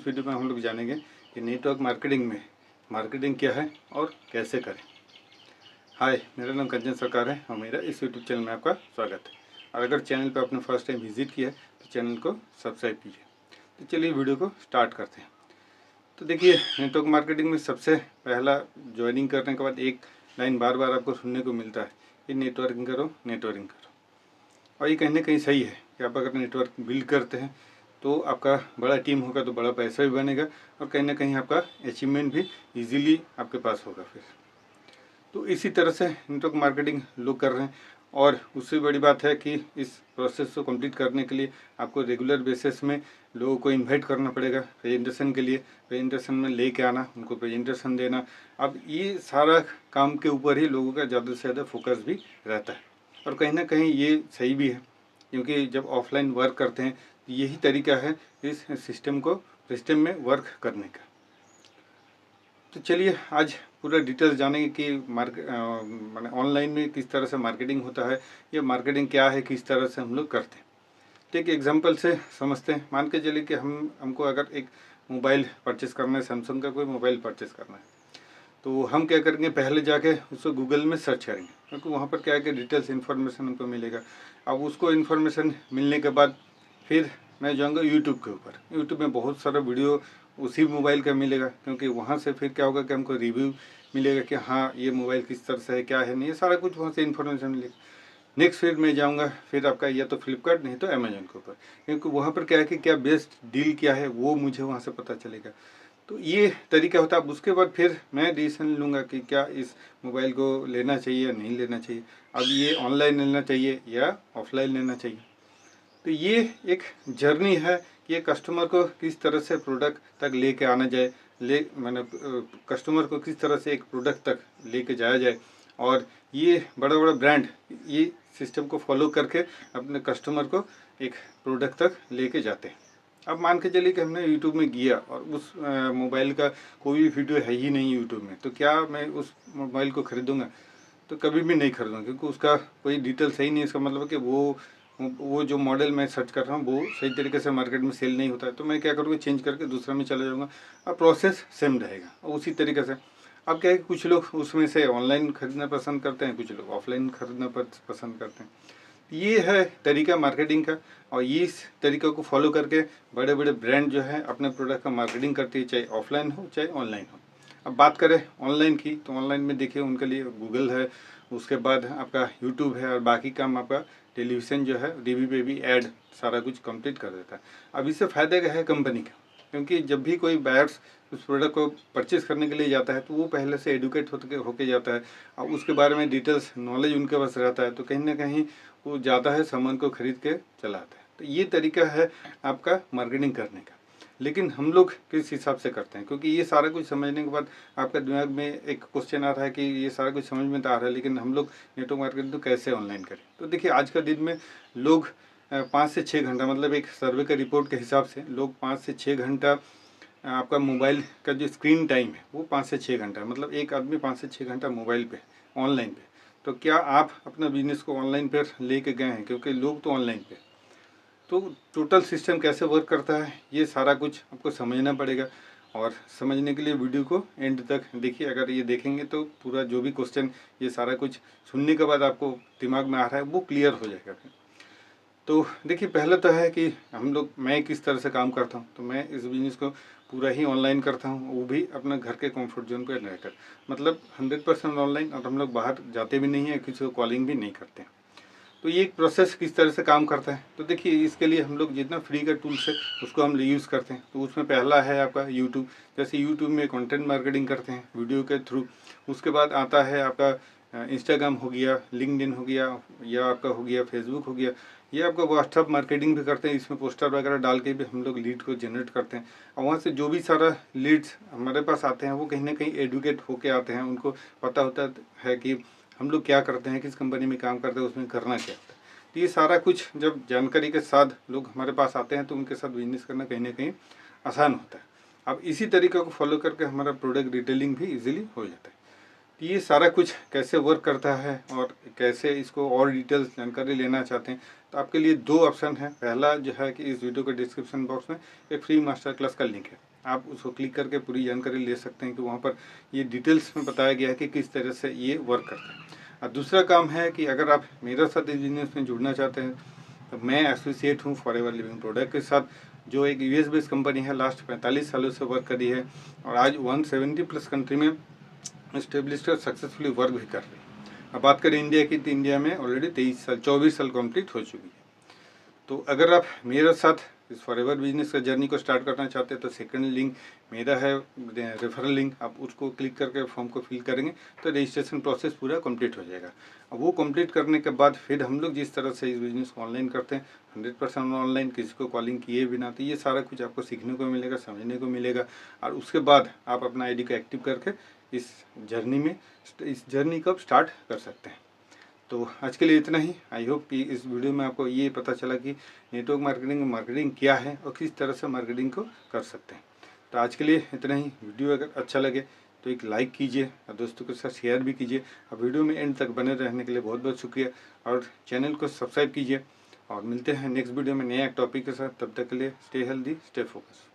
इस वीडियो में हम लोग जानेंगे कि नेटवर्क मार्केटिंग में मार्केटिंग क्या है और कैसे करें। हाय, मेरा नाम कंचन सरकार है और मेरा इस यूट्यूब चैनल में आपका स्वागत है। और अगर चैनल पर आपने फर्स्ट टाइम विजिट किया है तो चैनल को सब्सक्राइब कीजिए। तो चलिए वीडियो को स्टार्ट करते हैं। तो देखिए, नेटवर्क मार्केटिंग में सबसे पहला ज्वाइनिंग करने के बाद एक लाइन बार बार आपको सुनने को मिलता है कि नेटवर्किंग करो, नेटवर्किंग करो। और ये कहीं ना कहीं सही है कि आप अगर नेटवर्क बिल्ड करते हैं तो आपका बड़ा टीम होगा तो बड़ा पैसा भी बनेगा और कहीं ना कहीं आपका अचीवमेंट भी इजीली आपके पास होगा। फिर तो इसी तरह से नेटवर्क मार्केटिंग लोग कर रहे हैं। और उससे बड़ी बात है कि इस प्रोसेस को कंप्लीट करने के लिए आपको रेगुलर बेसिस में लोगों को इनवाइट करना पड़ेगा प्रेजेंटेशन के लिए। प्रेजेंटेशन में लेके आना, उनको प्रेजेंटेशन देना। अब ये सारा काम के ऊपर ही लोगों का ज़्यादा से ज़्यादा फोकस भी रहता है और कहीं ना कहीं ये सही भी है, क्योंकि जब ऑफलाइन वर्क करते हैं यही तरीका है इस सिस्टम में वर्क करने का। तो चलिए आज पूरा डिटेल्स जानेंगे कि माने ऑनलाइन में किस तरह से मार्केटिंग होता है, ये मार्केटिंग क्या है, किस तरह से हम लोग करते हैं। तो एक एग्जांपल से समझते हैं। मान के चलिए कि हमको अगर एक मोबाइल परचेस करना है, सैमसंग का कोई मोबाइल परचेस करना है, तो हम क्या करेंगे, पहले जाके उसको गूगल में सर्च करेंगे, क्योंकि वहाँ पर क्या है कि डिटेल्स इन्फॉर्मेशन हमको मिलेगा। अब उसको इन्फॉर्मेशन मिलने के बाद फिर मैं जाऊँगा यूट्यूब के ऊपर। यूट्यूब में बहुत सारा वीडियो उसी मोबाइल का मिलेगा, क्योंकि वहाँ से फिर क्या होगा कि हमको रिव्यू मिलेगा कि हाँ ये मोबाइल किस तरह से है, क्या है, नहीं, ये सारा कुछ वहाँ से इन्फॉर्मेशन मिलेगा। नेक्स्ट फिर मैं जाऊँगा फिर आपका या तो फ्लिपकार्ट नहीं तो अमेजोन के ऊपर, क्योंकि वहाँ पर क्या है कि क्या बेस्ट डील क्या है वो मुझे वहाँ से पता चलेगा। तो ये तरीका होता है। अब उसके बाद फिर मैं डिसीजन लूँगा कि क्या इस मोबाइल को लेना चाहिए या नहीं लेना चाहिए। अब ये ऑनलाइन लेना चाहिए या ऑफलाइन लेना चाहिए। तो ये एक जर्नी है कि कस्टमर को किस तरह से प्रोडक्ट तक लेके आना जाए, कस्टमर को किस तरह से एक प्रोडक्ट तक लेके जाया जाए। और ये बड़ा बड़ा ब्रांड ये सिस्टम को फॉलो करके अपने कस्टमर को एक प्रोडक्ट तक लेके जाते हैं। अब मान के चलिए कि हमने यूट्यूब में गया और उस मोबाइल का कोई भी वीडियो है ही नहीं यूट्यूब में, तो क्या मैं उस मोबाइल को खरीदूंगा? तो कभी भी नहीं खरीदूंगा, क्योंकि उसका कोई डिटेल सही नहीं है। इसका मतलब है कि वो जो मॉडल मैं सर्च कर रहा हूँ वो सही तरीके से मार्केट में सेल नहीं होता है, तो मैं क्या करूँगा, चेंज करके दूसरा में चला जाऊँगा और प्रोसेस सेम रहेगा। और उसी तरीके से अब क्या है कि कुछ लोग उसमें से ऑनलाइन खरीदना पसंद करते हैं, कुछ लोग ऑफलाइन खरीदना पसंद करते हैं। ये है तरीका मार्केटिंग का। और इस तरीके को फॉलो करके बड़े बड़े ब्रांड जो है अपने प्रोडक्ट का मार्केटिंग करती है, चाहे ऑफलाइन हो चाहे ऑनलाइन हो। अब बात करें ऑनलाइन की, तो ऑनलाइन में देखिए उनके लिए गूगल है, उसके बाद आपका यूट्यूब है और बाकी काम आपका टेलीविज़न जो है टीवी पे भी ऐड सारा कुछ कंप्लीट कर देता है। अब इससे फ़ायदा क्या है कंपनी का, क्योंकि जब भी कोई बायर्स उस प्रोडक्ट को परचेज़ करने के लिए जाता है तो वो पहले से एडुकेट होके जाता है और उसके बारे में डिटेल्स नॉलेज उनके पास रहता है, तो कहीं ना कहीं वो जाता है सामान को खरीद के चला आता है। तो ये तरीका है आपका मार्केटिंग करने का। लेकिन हम लोग किस हिसाब से करते हैं, क्योंकि ये सारा कुछ समझने के बाद आपका दिमाग में एक क्वेश्चन आ रहा है कि ये सारा कुछ समझ में तो आ रहा है, लेकिन हम लोग नेटवर्क मार्केटिंग तो कैसे ऑनलाइन करें। तो देखिए, आज का दिन में लोग 5 से 6 घंटा, मतलब एक सर्वे का रिपोर्ट के हिसाब से लोग 5 से 6 घंटा आपका मोबाइल का जो स्क्रीन टाइम है वो 5 से 6 घंटा, मतलब एक आदमी 5 से 6 घंटा मोबाइल पे ऑनलाइन पे। तो क्या आप अपना बिजनेस को ऑनलाइन पर लेके गए हैं? क्योंकि लोग तो ऑनलाइन पे। तो टोटल सिस्टम कैसे वर्क करता है ये सारा कुछ आपको समझना पड़ेगा। और समझने के लिए वीडियो को एंड तक देखिए। अगर ये देखेंगे तो पूरा जो भी क्वेश्चन ये सारा कुछ सुनने के बाद आपको दिमाग में आ रहा है वो क्लियर हो जाएगा फिर। तो देखिए, पहले तो है कि मैं किस तरह से काम करता हूँ। तो मैं इस बिज़नेस को पूरा ही ऑनलाइन करता हूँ, वो भी अपना घर के कंफर्ट जोन पर रहकर, मतलब 100% ऑनलाइन। और हम लोग बाहर जाते भी नहीं हैं, किसी को कॉलिंग भी नहीं करते हैं। तो ये एक प्रोसेस किस तरह से काम करता है, तो देखिए इसके लिए हम लोग जितना फ्री का टूल्स है उसको हम यूज़ करते हैं। तो उसमें पहला है आपका यूट्यूब। जैसे यूट्यूब में कंटेंट मार्केटिंग करते हैं वीडियो के थ्रू। उसके बाद आता है आपका इंस्टाग्राम हो गया, लिंक्डइन हो गया, या आपका हो गया फेसबुक हो गया। ये आपका व्हाट्सअप मार्केटिंग भी करते हैं, इसमें पोस्टर वगैरह डाल के भी हम लोग लीड को जनरेट करते हैं। और वहाँ से जो भी सारा लीड्स हमारे पास आते हैं वो कहीं ना कहीं एडुकेट होके आते हैं, उनको पता होता है कि हम लोग क्या करते हैं, किस कंपनी में काम करते हैं, उसमें करना क्या होता है। तो ये सारा कुछ जब जानकारी के साथ लोग हमारे पास आते हैं तो उनके साथ बिजनेस करना कहीं ना कहीं आसान होता है। अब इसी तरीके को फॉलो करके हमारा प्रोडक्ट डिटेलिंग भी इजीली हो जाता है। तो ये सारा कुछ कैसे वर्क करता है और कैसे इसको और डिटेल्स जानकारी लेना चाहते हैं, तो आपके लिए 2 ऑप्शन है। पहला जो है कि इस वीडियो के डिस्क्रिप्शन बॉक्स में एक फ्री मास्टर क्लास का लिंक है, आप उसको क्लिक करके पूरी जानकारी ले सकते हैं कि वहाँ पर ये डिटेल्स में बताया गया है कि किस तरह से ये वर्क करता है। और दूसरा काम है कि अगर आप मेरे साथ इस बिजनेस में जुड़ना चाहते हैं तो मैं एसोसिएट हूँ फॉरएवर लिविंग प्रोडक्ट के साथ, जो एक यूएस बेस्ड कंपनी है, लास्ट 45 सालों से वर्क करी है और आज 170 प्लस कंट्री में इस्टेब्लिश्ड और सक्सेसफुली वर्क भी कर रही है। अब बात करें इंडिया की, तो इंडिया में ऑलरेडी 24 साल कंप्लीट हो चुकी है। तो अगर आप मेरे साथ इस फॉरएवर बिजनेस का जर्नी को स्टार्ट करना चाहते हैं तो सेकंड लिंक मेरा है, रेफरल लिंक, आप उसको क्लिक करके फॉर्म को फिल करेंगे तो रजिस्ट्रेशन प्रोसेस पूरा कंप्लीट हो जाएगा। अब वो कंप्लीट करने के बाद फिर हम लोग जिस तरह से इस बिज़नेस को ऑनलाइन करते हैं 100% ऑनलाइन, किसी को कॉलिंग किए बिना, तो ये सारा कुछ आपको सीखने को मिलेगा, समझने को मिलेगा और उसके बाद आप अपना आईडी को एक्टिव करके इस जर्नी को स्टार्ट कर सकते हैं। तो आज के लिए इतना ही। आई होप कि इस वीडियो में आपको ये पता चला कि नेटवर्क मार्केटिंग क्या है और किस तरह से मार्केटिंग को कर सकते हैं। तो आज के लिए इतना ही। वीडियो अगर अच्छा लगे तो एक लाइक कीजिए और दोस्तों के साथ शेयर भी कीजिए। और वीडियो में एंड तक बने रहने के लिए बहुत बहुत शुक्रिया और चैनल को सब्सक्राइब कीजिए। और मिलते हैं नेक्स्ट वीडियो में नया टॉपिक के साथ। तब तक के लिए स्टे हेल्दी, स्टे फोकस।